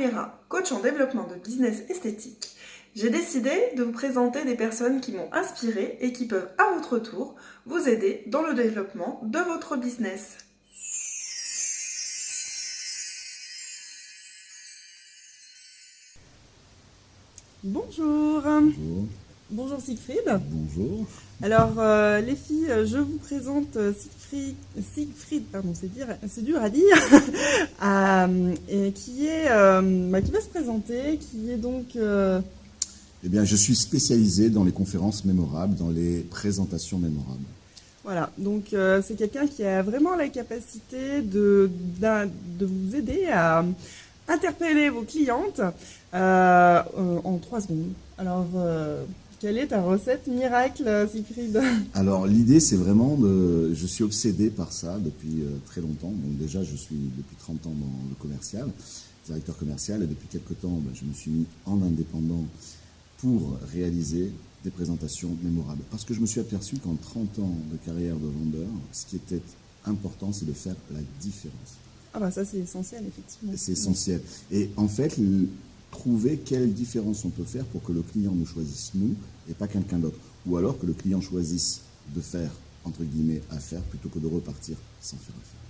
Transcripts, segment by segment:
Mera, coach en développement de business esthétique. J'ai décidé de vous présenter des personnes qui m'ont inspiré et qui peuvent à votre tour vous aider dans le développement de votre business. Bonjour. Bonjour. Bonjour Siegfried. Bonjour. Alors les filles, je vous présente Siegfried, pardon, c'est dur à dire, et qui va se présenter, qui est donc... Eh bien, je suis spécialisé dans les conférences mémorables, dans les présentations mémorables. Voilà, donc c'est quelqu'un qui a vraiment la capacité de vous aider à interpeller vos clientes en 3 secondes. Alors, quelle est ta recette miracle, Siegfried? Alors, l'idée, c'est vraiment je suis obsédé par ça depuis très longtemps. Donc déjà, je suis depuis 30 ans dans le commercial, directeur commercial, et depuis quelques temps, je me suis mis en indépendant pour réaliser des présentations mémorables. Parce que je me suis aperçu qu'en 30 ans de carrière de vendeur, ce qui était important, c'est de faire la différence. Ah bah ça, c'est essentiel, effectivement. C'est essentiel. Et en fait, trouver quelle différence on peut faire pour que le client nous choisisse nous et pas quelqu'un d'autre. Ou alors que le client choisisse de faire, entre guillemets, affaire plutôt que de repartir sans faire affaire.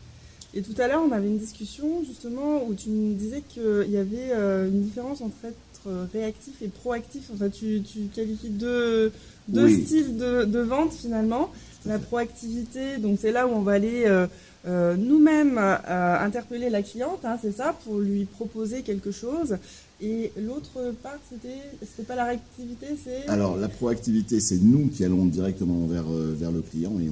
Et tout à l'heure, on avait une discussion justement où tu me disais qu'il y avait une différence entre être réactif et proactif. Enfin, tu qualifies deux Oui. styles de vente finalement. La proactivité, donc c'est là où on va aller nous-mêmes interpeller la cliente, hein, c'est ça, pour lui proposer quelque chose. Et l'autre part, c'était pas la réactivité, c'est... Alors, la proactivité, c'est nous qui allons directement vers le client et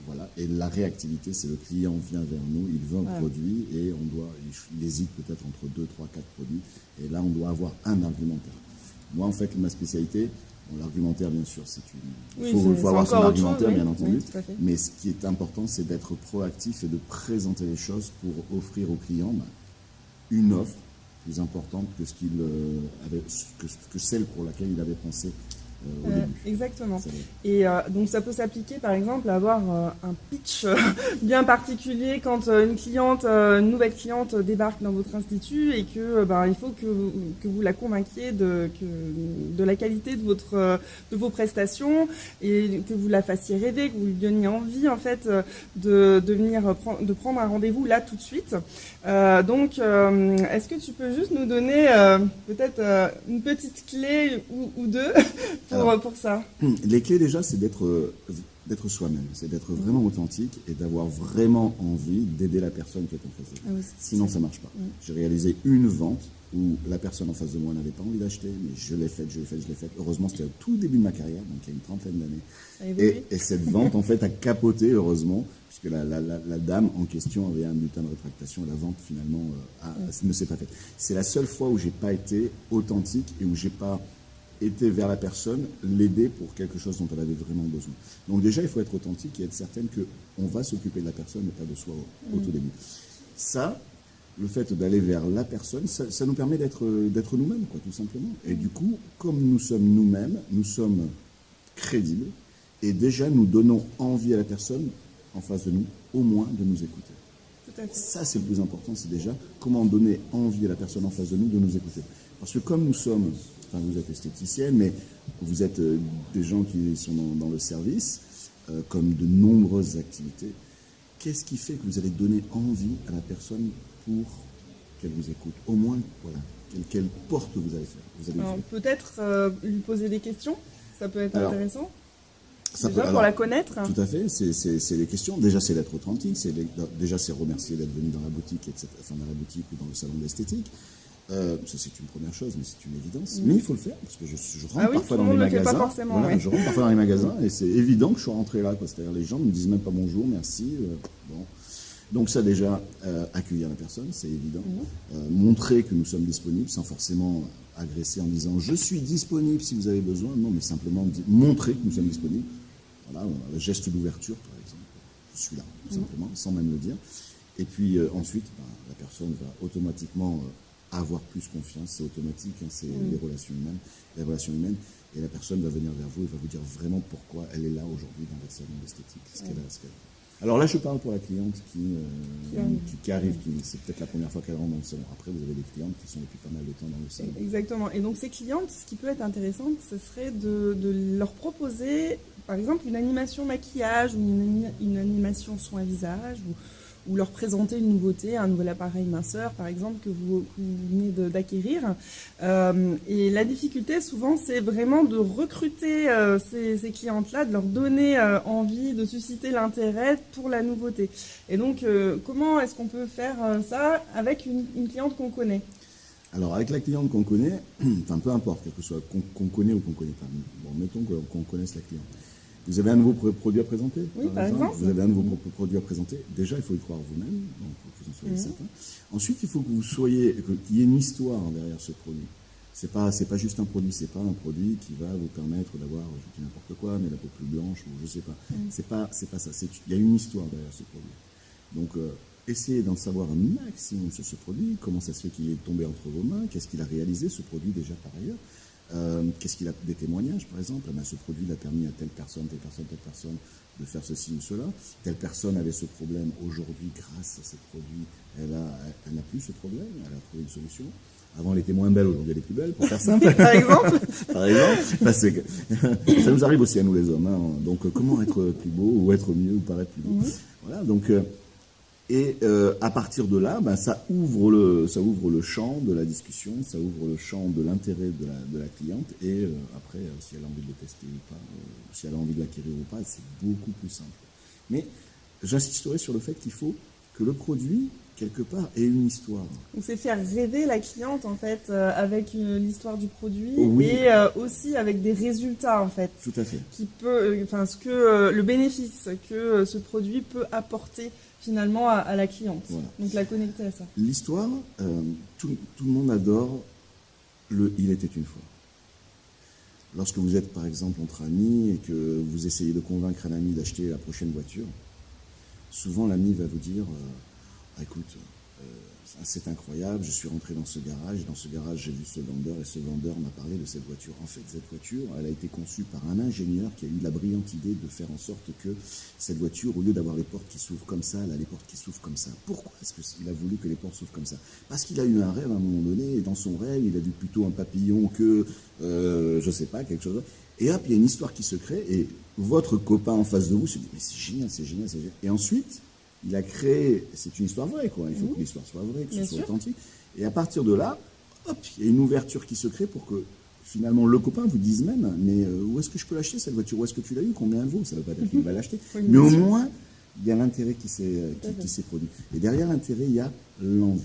voilà. Et la réactivité, c'est le client vient vers nous, il veut un produit et il hésite peut-être entre 2, 3, 4 produits. Et là, on doit avoir un argumentaire. Moi, en fait, ma spécialité, l'argumentaire, bien sûr, il faut avoir son argumentaire, bien entendu. Oui, mais ce qui est important, c'est d'être proactif et de présenter les choses pour offrir au client une offre plus importante que celle pour laquelle il avait pensé au début. Exactement. Et donc ça peut s'appliquer par exemple à avoir un pitch bien particulier quand une nouvelle cliente débarque dans votre institut et que il faut que vous la convainquiez de la qualité de vos prestations et que vous la fassiez rêver, que vous lui donniez envie en fait de prendre un rendez-vous là tout de suite. Donc est-ce que tu peux juste nous donner peut-être une petite clé ou deux pour ça? Les clés déjà, c'est d'être soi-même, c'est d'être vraiment authentique et d'avoir vraiment envie d'aider la personne qui est en face de vous. Sinon, ça ne marche pas. J'ai réalisé une vente où la personne en face de moi n'avait pas envie d'acheter, mais je l'ai faite. Heureusement, c'était au tout début de ma carrière, donc il y a une 30aine d'années. Et cette vente, en fait, a capoté, heureusement, puisque la dame en question avait un bulletin de rétractation et la vente, finalement, ne s'est pas faite. C'est la seule fois où j'ai pas été authentique et où j'ai pas été vers la personne, l'aider pour quelque chose dont elle avait vraiment besoin. Donc déjà, il faut être authentique et être certaine qu'on va s'occuper de la personne et pas de soi au tout début. Ça, le fait d'aller vers la personne, ça nous permet d'être nous-mêmes, quoi, tout simplement. Et du coup, comme nous sommes nous-mêmes, nous sommes crédibles et déjà nous donnons envie à la personne en face de nous, au moins de nous écouter. Tout à fait. Ça, c'est le plus important, c'est déjà comment donner envie à la personne en face de nous de nous écouter. Parce que comme nous sommes... Enfin, vous êtes esthéticienne, mais vous êtes des gens qui sont dans le service, comme de nombreuses activités. Qu'est-ce qui fait que vous allez donner envie à la personne pour qu'elle vous écoute? Au moins, voilà, quelle porte vous allez faire. Alors, peut-être lui poser des questions, ça peut être intéressant. Pour la connaître. Tout à fait, c'est les questions. Déjà, c'est d'être authentique, déjà, c'est remercier d'être venu dans la boutique, etc., enfin, dans la boutique ou dans le salon d'esthétique. Ça, c'est une première chose, mais c'est une évidence. Mais il faut le faire, parce que je rentre parfois dans les magasins. Je rentre parfois dans les magasins et c'est évident que je suis rentré là. C'est-à-dire les gens ne me disent même pas bonjour, merci. Bon. Donc ça déjà, accueillir la personne, c'est évident. Montrer que nous sommes disponibles sans forcément agresser en disant je suis disponible si vous avez besoin. Non, mais simplement montrer que nous sommes disponibles. Voilà, le geste d'ouverture, par exemple. Je suis là, tout simplement, sans même le dire. Et puis ensuite, la personne va automatiquement... avoir plus confiance, c'est automatique, hein, c'est les relations humaines, et la personne va venir vers vous et va vous dire vraiment pourquoi elle est là aujourd'hui dans votre salon d'esthétique, ce qu'elle a. Alors là, je parle pour la cliente qui arrive, c'est peut-être la première fois qu'elle rentre dans le salon. Après, vous avez des clientes qui sont depuis pas mal de temps dans le salon. Exactement. Et donc, ces clientes, ce qui peut être intéressant, ce serait de leur proposer, par exemple, une animation maquillage ou une animation soin visage ou leur présenter une nouveauté, un nouvel appareil minceur, par exemple, que vous venez d'acquérir. Et la difficulté, souvent, c'est vraiment de recruter ces clientes-là, de leur donner envie, de susciter l'intérêt pour la nouveauté. Et donc, comment est-ce qu'on peut faire ça avec une cliente qu'on connaît ? Alors, avec la cliente qu'on connaît, enfin, peu importe, quel que soit qu'on connaît ou qu'on ne connaît pas. Bon, mettons qu'on connaisse la cliente. Vous avez un nouveau produit à présenter ? Oui, par exemple. Vous avez un nouveau produit à présenter. Déjà, il faut y croire vous-même, donc il faut que vous en soyez certain. Ensuite, il faut que qu'il y ait une histoire derrière ce produit. C'est pas juste un produit, c'est pas un produit qui va vous permettre d'avoir, je dis n'importe quoi, mais la peau plus blanche ou je sais pas. C'est pas ça. Il y a une histoire derrière ce produit. Donc, essayez d'en savoir un maximum sur ce produit. Comment ça se fait qu'il est tombé entre vos mains ? Qu'est-ce qu'il a réalisé, ce produit, déjà par ailleurs ? Qu'est-ce qu'il a des témoignages, par exemple ? Ce produit a permis à telle personne de faire ceci ou cela. Telle personne avait ce problème. Aujourd'hui, grâce à ce produit, elle n'a plus ce problème. Elle a trouvé une solution. Avant, elle était moins belle. Aujourd'hui, elle est plus belle, pour faire simple. Par exemple. Par exemple. Ça nous arrive aussi à nous, les hommes. Hein. Donc, comment être plus beau ou être mieux ou paraître plus beau. Voilà. Donc, à partir de là, ça ouvre le champ de la discussion, ça ouvre le champ de l'intérêt de la cliente. Et après, si elle a envie de le tester ou pas, si elle a envie de l'acquérir ou pas, c'est beaucoup plus simple. Mais j'insisterai sur le fait qu'il faut que le produit, quelque part, ait une histoire. Donc c'est faire rêver la cliente, en fait, avec l'histoire du produit et aussi avec des résultats, en fait. Tout à fait. Le bénéfice que ce produit peut apporter finalement à la cliente. Voilà. Donc la connecter à ça. L'histoire, tout le monde adore le « il était une fois ». Lorsque vous êtes par exemple entre amis et que vous essayez de convaincre un ami d'acheter la prochaine voiture, souvent l'ami va vous dire écoute, c'est incroyable, je suis rentré dans ce garage j'ai vu ce vendeur et ce vendeur m'a parlé de cette voiture. En fait, cette voiture, elle a été conçue par un ingénieur qui a eu la brillante idée de faire en sorte que cette voiture, au lieu d'avoir les portes qui s'ouvrent comme ça, elle a les portes qui s'ouvrent comme ça. Pourquoi est-ce qu'il a voulu que les portes s'ouvrent comme ça ? Parce qu'il a eu un rêve à un moment donné, et dans son rêve, il a vu plutôt un papillon que, je sais pas, quelque chose. Et hop, il y a une histoire qui se crée, et votre copain en face de vous se dit, mais c'est génial, c'est génial, c'est génial. Et ensuite, il a créé, c'est une histoire vraie, quoi. Il faut que l'histoire soit vraie, que ce soit authentique. Et à partir de là, hop, il y a une ouverture qui se crée pour que finalement le copain vous dise même, mais où est-ce que je peux l'acheter cette voiture ? Où est-ce que tu l'as eu ? Combien elle vaut ? Ça ne veut pas dire qu'il va l'acheter. Mais au moins, il y a l'intérêt qui s'est produit. Et derrière l'intérêt, il y a l'envie.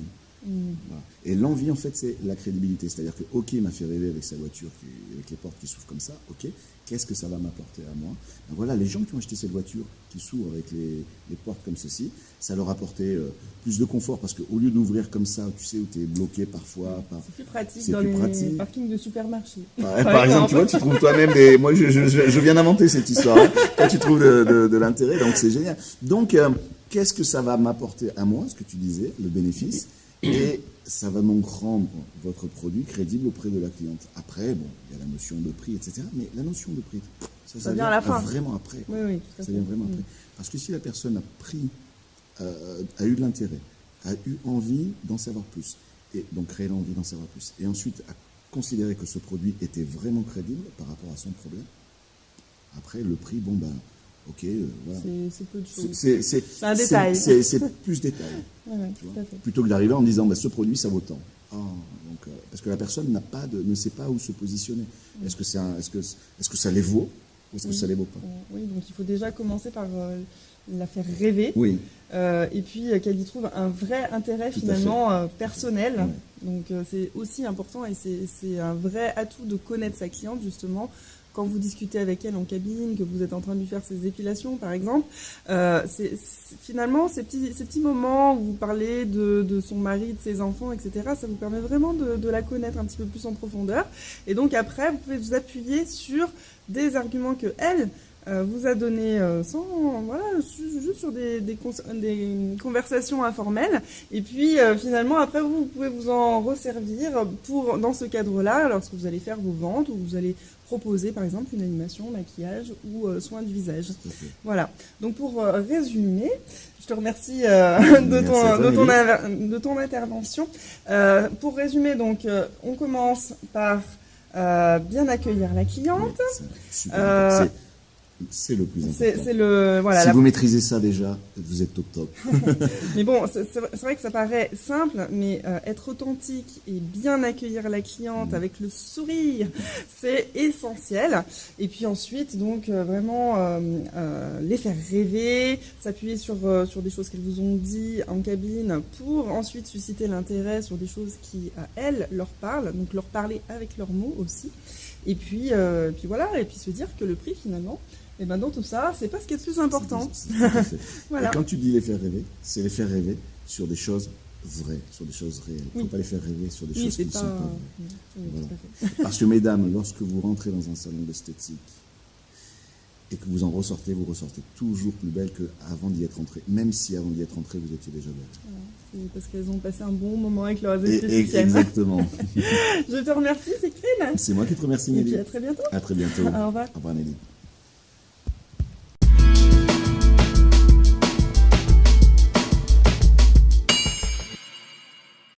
Voilà. Et l'envie, en fait, c'est la crédibilité. C'est-à-dire que, ok, il m'a fait rêver avec sa voiture, avec les portes qui s'ouvrent comme ça, ok, qu'est-ce que ça va m'apporter à moi ? Ben voilà, les gens qui ont acheté cette voiture qui s'ouvre avec les portes comme ceci, ça leur a apporté plus de confort, parce qu'au lieu d'ouvrir comme ça, tu sais, où tu es bloqué parfois. C'est plus pratique dans les parkings de supermarché. Par exemple, tu vois, tu trouves toi-même des... Moi, je viens d'inventer cette histoire. Hein. Toi, tu trouves de l'intérêt, donc c'est génial. Donc, qu'est-ce que ça va m'apporter à moi, ce que tu disais, le bénéfice ? Et ça va donc rendre votre produit crédible auprès de la cliente. Après, bon, il y a la notion de prix, etc. Mais la notion de prix, ça vient à la fin. Vraiment après. Oui, ça vient vraiment après. Parce que si la personne a eu de l'intérêt, a eu envie d'en savoir plus, et donc créer l'envie d'en savoir plus, et ensuite a considéré que ce produit était vraiment crédible par rapport à son problème, après, le prix, bon ben... Ok, voilà. C'est peu de choses. C'est un détail. C'est plus détail. Ouais, tout à fait. Plutôt que d'arriver en disant ce produit ça vaut tant. Parce que la personne ne sait pas où se positionner. Est-ce que ça les vaut ou est-ce que ça les vaut pas ? Oui, donc il faut déjà commencer par la faire rêver. Oui. Et puis qu'elle y trouve un vrai intérêt finalement personnel. Oui. Donc c'est aussi important et c'est un vrai atout de connaître sa cliente justement. Quand vous discutez avec elle en cabine, que vous êtes en train de lui faire ses épilations, par exemple, finalement, ces petits moments où vous parlez de son mari, de ses enfants, etc., ça vous permet vraiment de la connaître un petit peu plus en profondeur. Et donc après, vous pouvez vous appuyer sur des arguments que elle vous a donné juste sur des conversations informelles. Et puis finalement, après, vous pouvez vous en resservir dans ce cadre-là, lorsque vous allez faire vos ventes ou vous allez proposer par exemple une animation, maquillage ou soin du visage. Voilà. Donc pour résumer, je te remercie de ton intervention. Pour résumer, donc, on commence par bien accueillir la cliente. C'est le plus important. Voilà, si vous maîtrisez ça déjà, vous êtes au top. Mais bon, c'est vrai que ça paraît simple, mais être authentique et bien accueillir la cliente avec le sourire, c'est essentiel. Et puis ensuite, donc, vraiment les faire rêver, s'appuyer sur des choses qu'elles vous ont dit en cabine pour ensuite susciter l'intérêt sur des choses qui, à elles, leur parlent, donc leur parler avec leurs mots aussi. Et puis voilà, et puis se dire que le prix, finalement, et ben dans tout ça, c'est pas ce qui est le plus important. Voilà. Et quand tu dis les faire rêver, c'est les faire rêver sur des choses vraies, sur des choses réelles. Il ne faut pas les faire rêver sur des choses qui ne sont pas vraies. Voilà. Parce que mesdames, lorsque vous rentrez dans un salon d'esthétique et que vous en ressortez, vous ressortez toujours plus belle qu'avant d'y être entrée. Même si avant d'y être entrée, vous étiez déjà belle. C'est parce qu'elles ont passé un bon moment avec leurs esthéticiennes. Exactement. Je te remercie, c'est Crine. C'est moi qui te remercie, Nelly. Et puis à très bientôt. À très bientôt. Au revoir. Au revoir, Nelly.